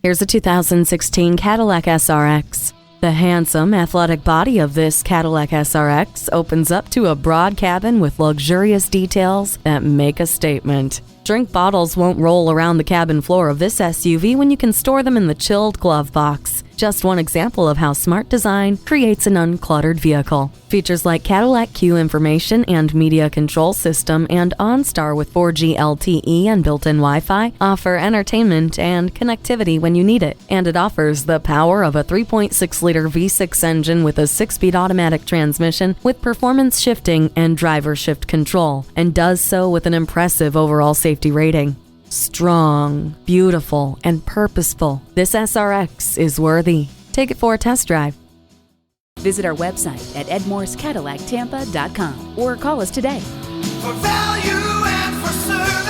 Here's a 2016 Cadillac SRX. The handsome, athletic body of this Cadillac SRX opens up to a broad cabin with luxurious details that make a statement. Drink bottles won't roll around the cabin floor of this SUV when you can store them in the chilled glove box. Just one example of how smart design creates an uncluttered vehicle. Features like Cadillac CUE information and media control system and OnStar with 4G LTE and built-in Wi-Fi offer entertainment and connectivity when you need it. And it offers the power of a 3.6-liter V6 engine with a 6-speed automatic transmission with performance shifting and driver shift control, and does so with an impressive overall safety rating. Strong, beautiful, and purposeful, this SRX is worthy. Take it for a test drive. Visit our website at edmorscadillactampa.com or call us today. For value and for service.